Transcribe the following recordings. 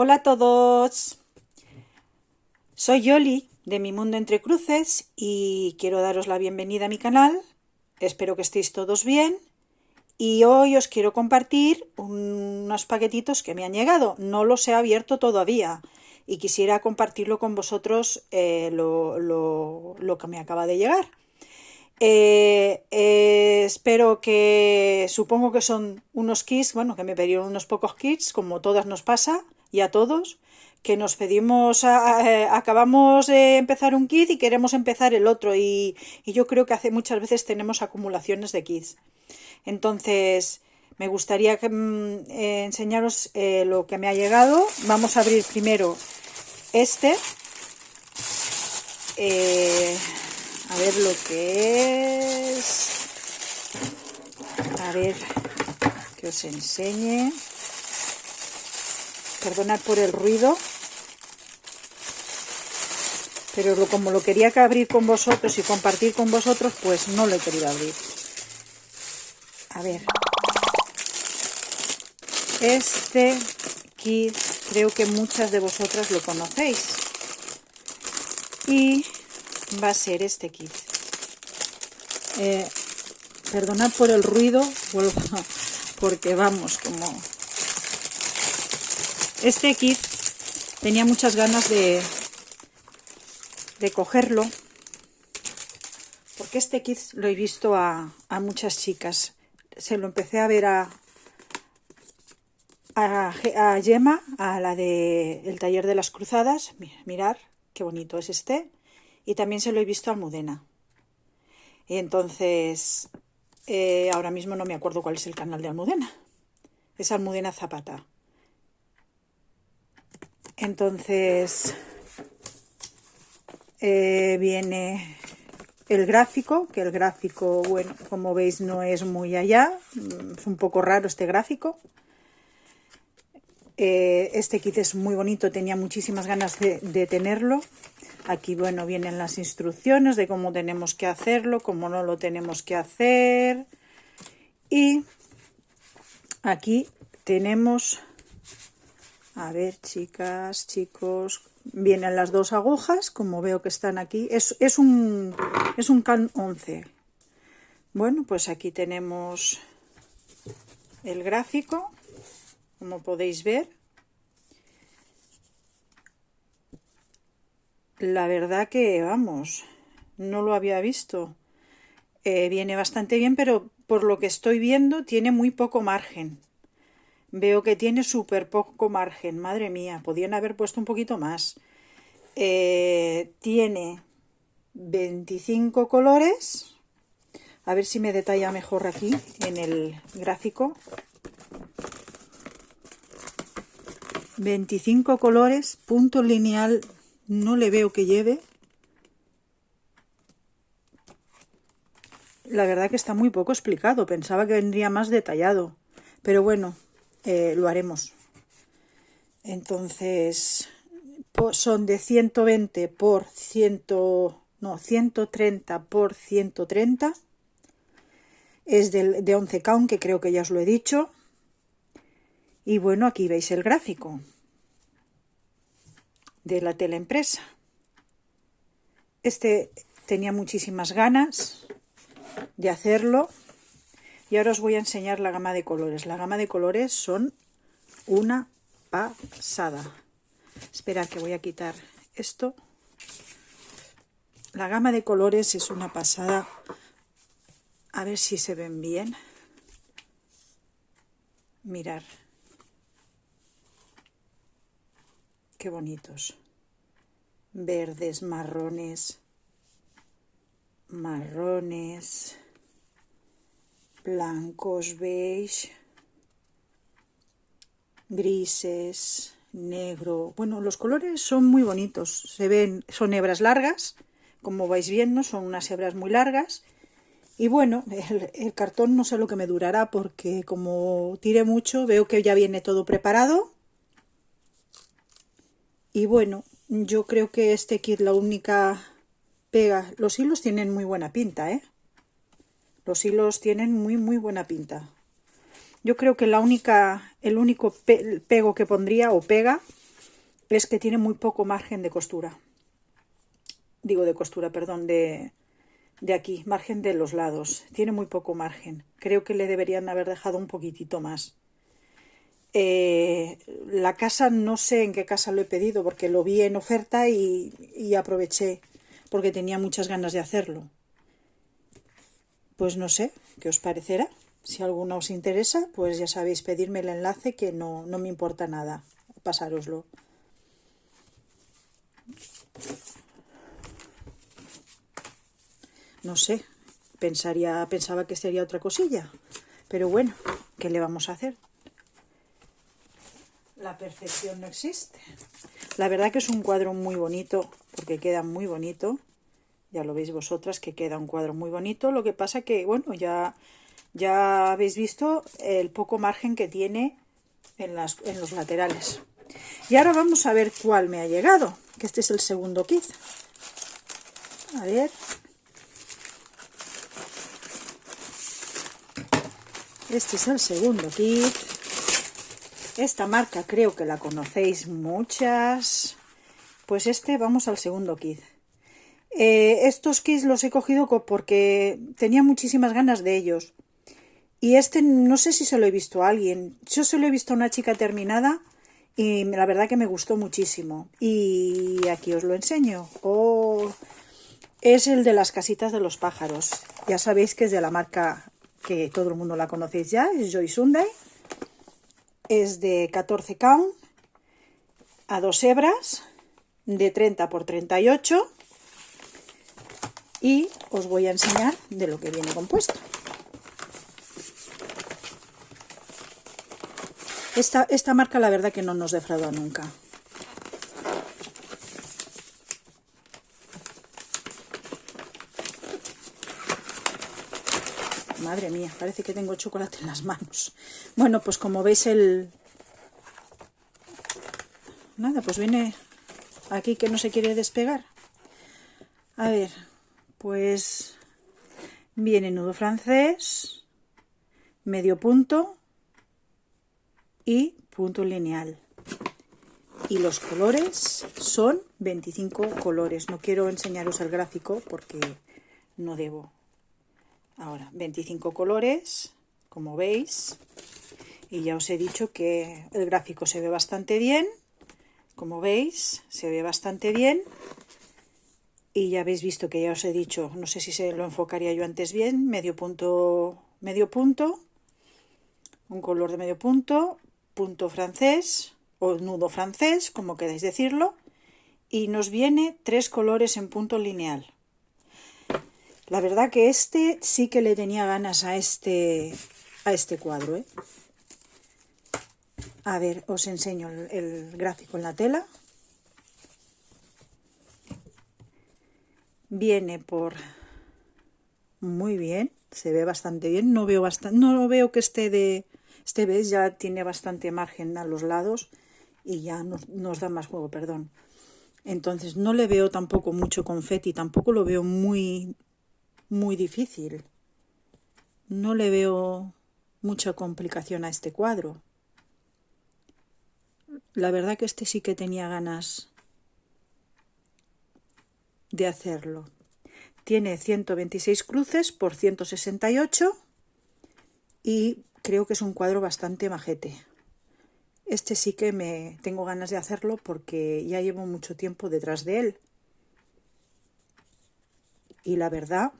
Hola a todos, soy Yoli de Mi Mundo Entre Cruces y quiero daros la bienvenida a mi canal. Espero que estéis todos bien y hoy os quiero compartir unos paquetitos que me han llegado. No los he abierto todavía y quisiera compartirlo con vosotros lo que me acaba de llegar. Espero que, supongo que son unos kits, bueno, que me pidieron unos pocos kits, como todas nos pasa, y a todos, que nos pedimos, acabamos de empezar un kit y queremos empezar el otro, y yo creo que muchas veces tenemos acumulaciones de kits. Entonces, me gustaría enseñaros lo que me ha llegado. Vamos a abrir primero este. A ver lo que es. A ver, que os enseñe. Perdonad por el ruido. Pero como lo quería abrir con vosotros y compartir con vosotros, pues no lo he querido abrir. A ver. Este kit creo que muchas de vosotras lo conocéis. Y va a ser este kit. Perdonad por el ruido, porque vamos, como... Este kit tenía muchas ganas de cogerlo, porque este kit lo he visto a muchas chicas. Se lo empecé a ver a Gemma, a la del taller de las cruzadas. Mirad qué bonito es este. Y también se lo he visto a Almudena. Y entonces, ahora mismo no me acuerdo cuál es el canal de Almudena. Es Almudena Zapata. Entonces, viene el gráfico, que el gráfico, bueno, como veis no es muy allá. Es un poco raro este gráfico. Este kit es muy bonito, tenía muchísimas ganas de tenerlo. Aquí, bueno, vienen las instrucciones de cómo tenemos que hacerlo, cómo no lo tenemos que hacer. Y aquí tenemos, a ver, chicas, chicos, vienen las dos agujas, como veo que están aquí. Es un can 11. Bueno, pues aquí tenemos el gráfico, como podéis ver. La verdad que, vamos, no lo había visto. Viene bastante bien, pero por lo que estoy viendo tiene muy poco margen. Veo que tiene súper poco margen. Madre mía, podían haber puesto un poquito más. Tiene 25 colores. A ver si me detalla mejor aquí en el gráfico. 25 colores, punto lineal. No le veo que lleve. La verdad que está muy poco explicado. Pensaba que vendría más detallado. Pero bueno, lo haremos. Entonces, son de 120 por 130 por 130. Es de 11 count, que creo que ya os lo he dicho. Y bueno, aquí veis el gráfico de la tela impresa. Este tenía muchísimas ganas de hacerlo. Y ahora os voy a enseñar la gama de colores. La gama de colores son una pasada. Esperad que voy a quitar esto. La gama de colores es una pasada. A ver si se ven bien. Mirad. Qué bonitos. Verdes, marrones, blancos, beige, grises, negro. Bueno, los colores son muy bonitos. Se ven, son hebras largas, como vais viendo, son unas hebras muy largas. Y bueno, el cartón no sé lo que me durará, porque como tire mucho, veo que ya viene todo preparado. Y bueno, yo creo que este kit, la única pega, los hilos tienen muy buena pinta, ¿eh? Los hilos tienen muy buena pinta. Yo creo que el único pego que pondría, o pega, es que tiene muy poco margen de costura. Digo de costura, perdón, de aquí, margen de los lados. Tiene muy poco margen. Creo que le deberían haber dejado un poquitito más. La casa, no sé en qué casa lo he pedido, porque lo vi en oferta y aproveché, porque tenía muchas ganas de hacerlo. Pues no sé, ¿qué os parecerá? Si alguno os interesa, pues ya sabéis, pedirme el enlace, que no me importa nada pasároslo. No sé, pensaba que sería otra cosilla, pero bueno, ¿qué le vamos a hacer? La perfección no existe. La verdad que es un cuadro muy bonito, porque queda muy bonito. Ya lo veis vosotras que queda un cuadro muy bonito. Lo que pasa que, bueno, ya habéis visto el poco margen que tiene en los laterales. Y ahora vamos a ver cuál me ha llegado, que este es el segundo kit. A ver. Este es el segundo kit. Esta marca creo que la conocéis muchas. Pues vamos al segundo kit. Estos kits los he cogido porque tenía muchísimas ganas de ellos. Y no sé si se lo he visto a alguien. Yo se lo he visto a una chica terminada y la verdad que me gustó muchísimo. Y aquí os lo enseño. Es el de las casitas de los pájaros. Ya sabéis que es de la marca que todo el mundo la conocéis ya, es Joy Sunday. Es de 14 count a 2 hebras, de 30 por 38. Y os voy a enseñar de lo que viene compuesto. Esta marca la verdad que no nos defrauda nunca. Madre mía, parece que tengo chocolate en las manos. Bueno, pues como veis nada, pues viene aquí que no se quiere despegar. A ver, pues viene nudo francés, medio punto y punto lineal. Y los colores son 25 colores. No quiero enseñaros el gráfico porque no debo. Ahora, 25 colores, como veis. Y ya os he dicho que el gráfico se ve bastante bien. Como veis, se ve bastante bien. Y ya habéis visto que ya os he dicho, no sé si se lo enfocaría yo antes bien, medio punto, un color de medio punto, punto francés o nudo francés, como queráis decirlo. Y nos viene 3 colores en punto lineal. La verdad que sí que le tenía ganas a este cuadro, ¿eh? A ver, os enseño el gráfico en la tela. Viene por... Muy bien, se ve bastante bien. No veo que este ves ya tiene bastante margen a los lados y ya nos da más juego, perdón. Entonces no le veo tampoco mucho confeti, tampoco lo veo muy difícil. No le veo mucha complicación a este cuadro. La verdad que sí que tenía ganas de hacerlo. Tiene 126 cruces por 168 y creo que es un cuadro bastante majete. Sí que tengo ganas de hacerlo porque ya llevo mucho tiempo detrás de él. Y la verdad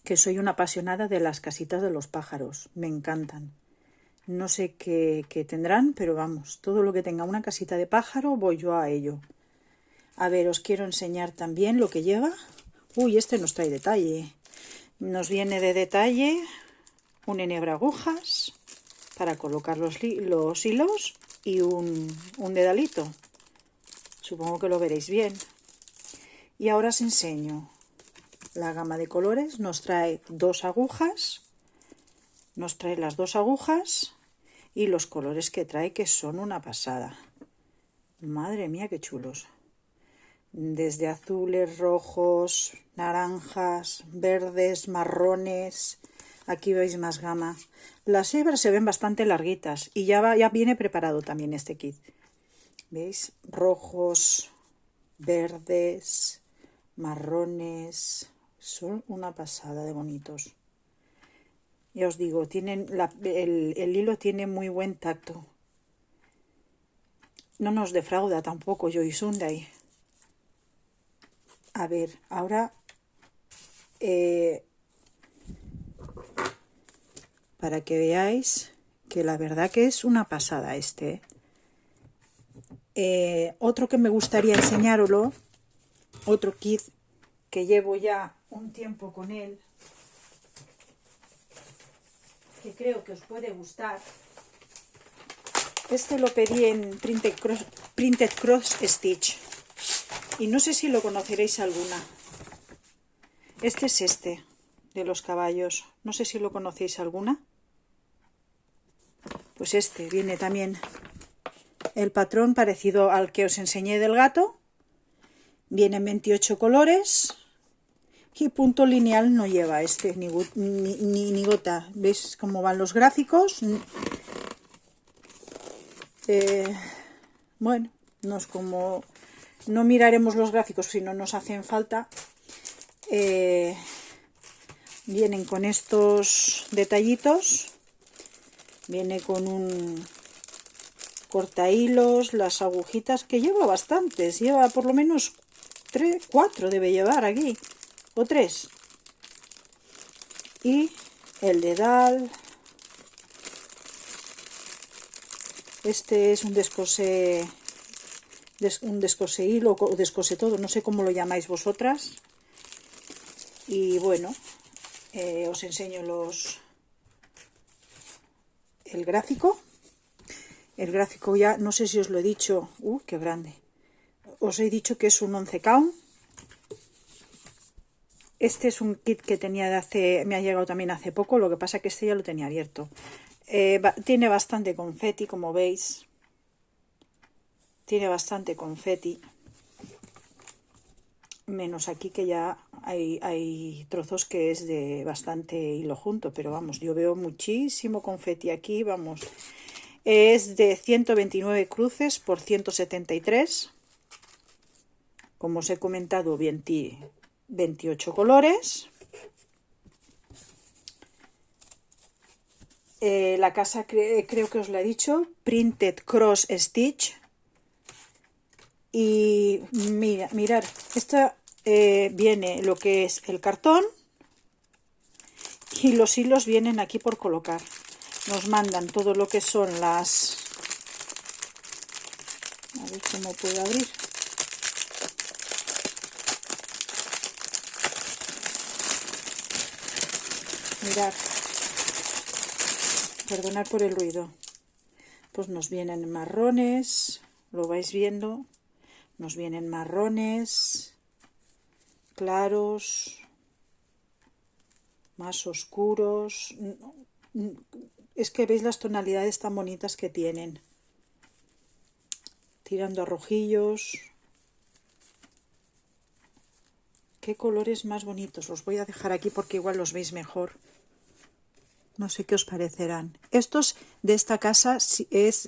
que soy una apasionada de las casitas de los pájaros. Me encantan. No sé qué tendrán, pero vamos, todo lo que tenga una casita de pájaro voy yo a ello. A ver, os quiero enseñar también lo que lleva. Uy, nos trae detalle. Nos viene de detalle un enhebra agujas para colocar los hilos y un dedalito. Supongo que lo veréis bien. Y ahora os enseño la gama de colores. Nos trae 2 agujas. Nos trae las 2 agujas y los colores que trae, que son una pasada. Madre mía, qué chulos. Desde azules, rojos, naranjas, verdes, marrones. Aquí veis más gama. Las hebras se ven bastante larguitas y ya viene preparado también este kit. ¿Veis? Rojos, verdes, marrones. Son una pasada de bonitos. Ya os digo, tienen el hilo tiene muy buen tacto. No nos defrauda tampoco Joy Sunday. A ver, ahora para que veáis que la verdad que es una pasada este. Otro que me gustaría enseñaroslo, otro kit que llevo ya un tiempo con él, que creo que os puede gustar. Este lo pedí en Printed Cross Stitch y no sé si lo conoceréis alguna. Este es este de los caballos, no sé si lo conocéis alguna. Pues este viene también el patrón parecido al que os enseñé del gato. Vienen 28 colores y punto lineal no lleva este, ni gota. ¿Veis cómo van los gráficos? Bueno, no es como... No miraremos los gráficos si no nos hacen falta. Vienen con estos detallitos. Viene con un cortahilos, las agujitas, que lleva bastantes. Lleva por lo menos 4 debe llevar aquí. O 3. Y el dedal. Este es un descosé hilo o descosé todo, no sé cómo lo llamáis vosotras. Y bueno, os enseño el gráfico. El gráfico ya, no sé si os lo he dicho, qué grande. Os he dicho que es un 11 count. Este es un kit que tenía me ha llegado también hace poco, lo que pasa que este ya lo tenía abierto. Tiene bastante confeti, como veis. Tiene bastante confeti. Menos aquí que ya hay trozos que es de bastante hilo junto, pero vamos, yo veo muchísimo confeti aquí, vamos. Es de 129 cruces por 173. Como os he comentado, 28 colores. La casa creo que os la he dicho, Printed Cross Stitch. Y mirad, esta viene lo que es el cartón y los hilos vienen aquí por colocar. Nos mandan todo lo que son las... A ver cómo puedo abrir. Mirad. Perdonad por el ruido. Pues nos vienen marrones, lo vais viendo. Nos vienen marrones, claros, más oscuros. Es que veis las tonalidades tan bonitas que tienen. Tirando a rojillos. Qué colores más bonitos. Los voy a dejar aquí porque igual los veis mejor. No sé qué os parecerán. Estos de esta casa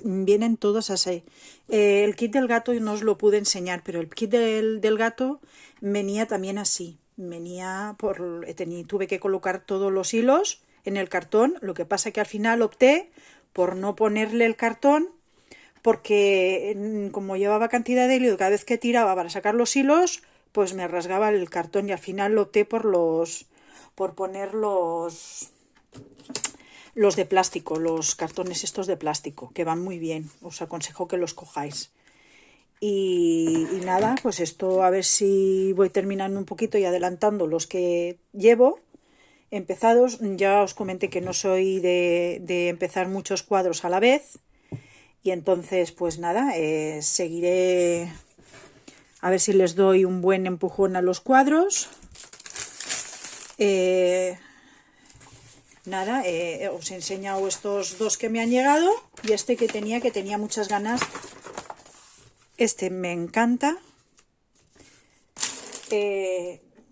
vienen todos así. El kit del gato no os lo pude enseñar, pero el kit del gato venía también así. Tuve que colocar todos los hilos en el cartón. Lo que pasa que al final opté por no ponerle el cartón porque como llevaba cantidad de hilo, cada vez que tiraba para sacar los hilos, pues me rasgaba el cartón y al final opté por poner los de plástico, los cartones estos de plástico, que van muy bien, os aconsejo que los cojáis. Y nada, pues esto a ver si voy terminando un poquito y adelantando los que llevo empezados. Ya os comenté que no soy de empezar muchos cuadros a la vez y entonces pues nada, seguiré a ver si les doy un buen empujón a los cuadros. Nada, os he enseñado estos dos que me han llegado y este que tenía muchas ganas. Este me encanta.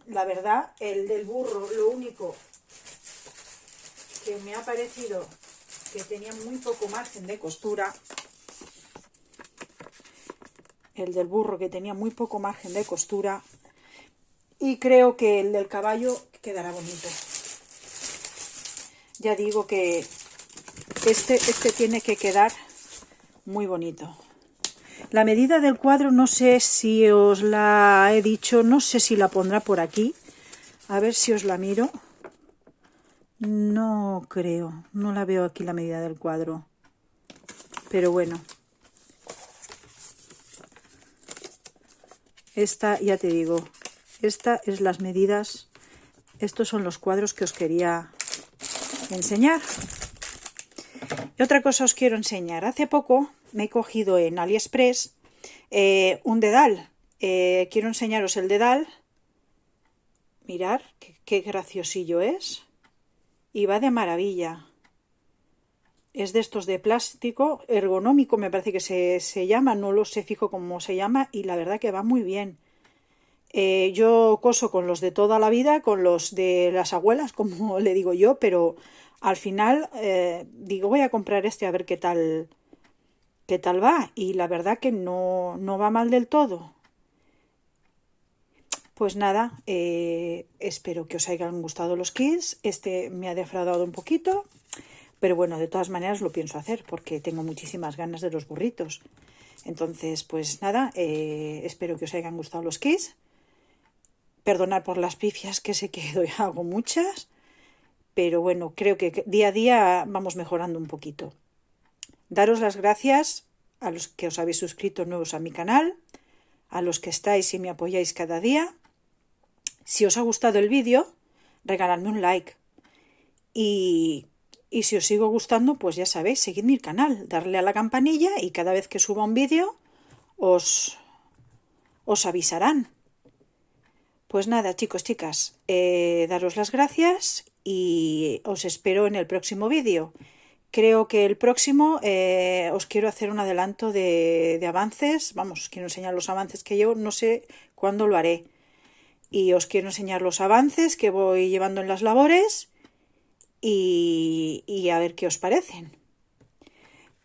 La verdad, el del burro, lo único que me ha parecido que tenía muy poco margen de costura. el del burro, que tenía muy poco margen de costura, y creo que el del caballo quedará bonito. Ya digo que este tiene que quedar muy bonito. La medida del cuadro no sé si os la he dicho, no sé si la pondrá por aquí. A ver si os la miro. No creo, no la veo aquí la medida del cuadro. Pero bueno. Esta, ya te digo, esta es las medidas. Estos son los cuadros que os quería enseñar. Y otra cosa os quiero enseñar. Hace poco me he cogido en AliExpress un dedal. Quiero enseñaros el dedal. Mirad qué graciosillo es. Y va de maravilla. Es de estos de plástico, ergonómico me parece que se llama, no lo sé fijo cómo se llama, y la verdad que va muy bien. Yo coso con los de toda la vida, con los de las abuelas, como le digo yo, pero al final digo, voy a comprar este a ver qué tal va, y la verdad que no va mal del todo. Pues nada, espero que os hayan gustado los kits. Este me ha defraudado un poquito, pero bueno, de todas maneras lo pienso hacer porque tengo muchísimas ganas de los burritos. Entonces, pues nada, espero que os hayan gustado los kits. Perdonad por las pifias, que sé que hago muchas, pero bueno, creo que día a día vamos mejorando un poquito. Daros las gracias a los que os habéis suscrito nuevos a mi canal, a los que estáis y me apoyáis cada día. Si os ha gustado el vídeo, regaladme un like. Y si os sigo gustando, pues ya sabéis, seguidme el canal, darle a la campanilla y cada vez que suba un vídeo os avisarán. Pues nada, chicos, chicas, daros las gracias y os espero en el próximo vídeo. Creo que el próximo os quiero hacer un adelanto de avances. Vamos, quiero enseñar los avances que llevo, no sé cuándo lo haré. Y os quiero enseñar los avances que voy llevando en las labores y a ver qué os parecen.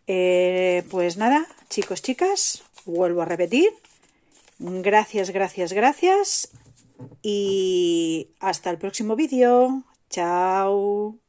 Pues nada, chicos, chicas, vuelvo a repetir. Gracias, gracias, gracias. Y hasta el próximo vídeo. Chao.